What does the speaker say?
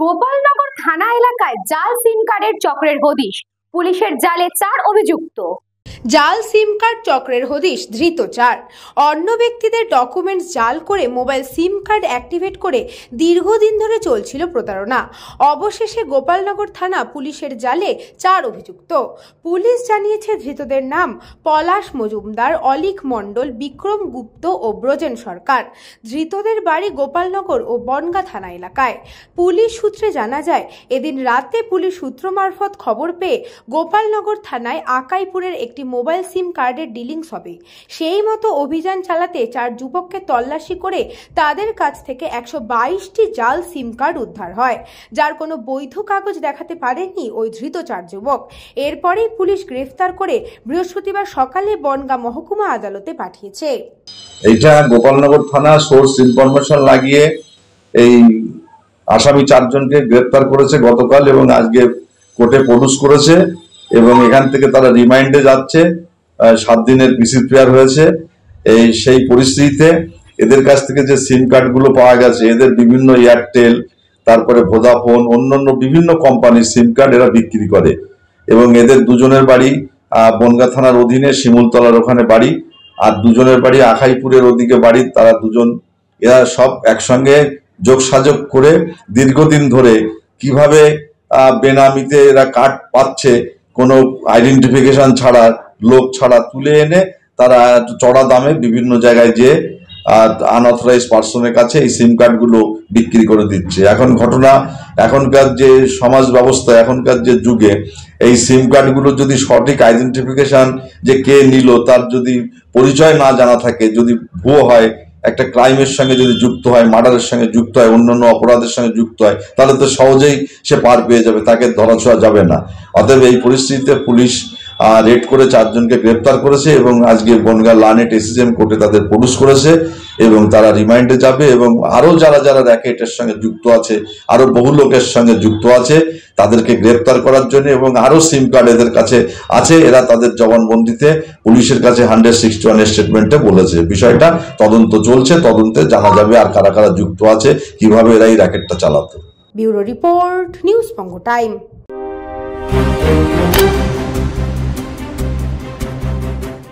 গোপালনগর থানা এলাকায় জাল সিম কার্ডের চক্রের হদিশ, পুলিশের জালে 4 অভিযুক্ত। জাল সিম কার্ড চক্রের হদিশ, ধৃত 4। অন্য ব্যক্তিদের ডকুমেন্টস জাল করে মোবাইল সিম কার্ড অ্যাক্টিভেট করে দীর্ঘদিন ধরে চলছিল প্রতারণা। অবশেষে গোপালনগর থানা পুলিশের জালে 4 অভিযুক্ত। পুলিশ জানিয়েছে ধৃতদের নাম পলাশ মজুমদার, অলিক মণ্ডল, বিক্রম গুপ্ত ও ব্রজেন সরকার। ধৃতদের বাড়ি গোপালনগর ও বনগাঁ থানা এলাকায়। পুলিশ সূত্রে জানা যায়, এদিন রাতে পুলিশ সূত্র মারফত খবর পেয়ে গোপালনগর থানায় আকাইপুরের একটি মোবাইল সিম কার্ডের ডিলিংস হবে। সেই মতো অভিযান চালাতে 4 যুবককে তল্লাশি করে তাদের কাছ থেকে 122টি জাল সিম কার্ড উদ্ধার হয়, যার কোনো বৈধ কাগজ দেখাতে পারেনি ওই ধৃত 4 যুবক। এরপরেই পুলিশ গ্রেফতার করে বৃহস্পতিবার সকালে বনগাঁ মহকুমা আদালতে পাঠিয়েছে। এইটা গোপালনগর থানা সোর্স ইনফরমেশন লাগিয়ে এই আসামি 4 জনকে গ্রেফতার করেছে গতকাল এবং আজকে কোর্টে প্রডিউস করেছে এবং এখান থেকে তারা রিমাইন্ডে যাচ্ছে। 7 দিনের পিসি প্রেয়ার হয়েছে। সেই পরিস্থিতিতে এদের কাছ থেকে যে সিম কার্ড গুলো পাওয়া গেছে, এদের বিভিন্ন এয়ারটেল, তারপরে ভোদাফোন, অন্যান্য বিভিন্ন কোম্পানির সিম কার্ড এরা বিক্রি করে এবং এদের দুজনের বাড়ি বনগাঁ থানার অধীনে শিমুলতলার ওখানে বাড়ি, আর দুজনের বাড়ি আখাইপুরের ওদিকে বাড়ি। তারা দুজন এরা সব একসঙ্গে যোগসাযোগ করে দীর্ঘদিন ধরে কিভাবে বেনামিতে এরা কার্ড পাচ্ছে, কোনো আইডেন্টিফিকেশন ছাড়া, লোক ছাড়া তুলে এনে তারা চড়া দামে বিভিন্ন জায়গায় যে আনঅথরাইজ পার্সনের কাছে এই সিম কার্ড গুলো বিক্রি করে দিচ্ছে। এখন ঘটনা, এখনকার যে সমাজ ব্যবস্থা, এখনকার যে যুগে এই সিম কার্ড গুলো যদি সঠিক আইডেন্টিফিকেশন যে কে নিল তার যদি পরিচয় না জানা থাকে, যদি ভুয়ো হয়, একটা ক্রাইমের সঙ্গে যদি যুক্ত হয়, মার্ডারের সঙ্গে যুক্ত হয়, অন্যান্য অপরাধের সঙ্গে যুক্ত হয়, তাহলে তো সহজেই সে পার পেয়ে যাবে, তাকে ধরাছোঁয়া যাবে না। অতএব এই পরিস্থিতিতে পুলিশ রেড করে 4 জনকে গ্রেপ্তার করেছে এবং আজকে বনগাঁ লানেট এসিজেম কোর্টে তাদের প্রডিউস করেছে এবং তারা রিমাইন্ডে যাবে। এবং আরো যারা যারা র্যাকেটের সঙ্গে যুক্ত আছে, আরো বহু লোকের সঙ্গে যুক্ত আছে, তাদেরকে গ্রেপ্তার করার জন্য এবং আরো সিম কার্ড এদের কাছে আছে। এরা তাদের জবানবন্দিতে পুলিশের কাছে 161 স্টেটমেন্টে বলেছে। বিষয়টা তদন্ত চলছে, তদন্তে জানা যাবে আর কারা কারা যুক্ত আছে, কিভাবে এরা এই র্যাকেটটা চালাতো। ব্যুরো রিপোর্ট, নিউজ বঙ্গ টাইম।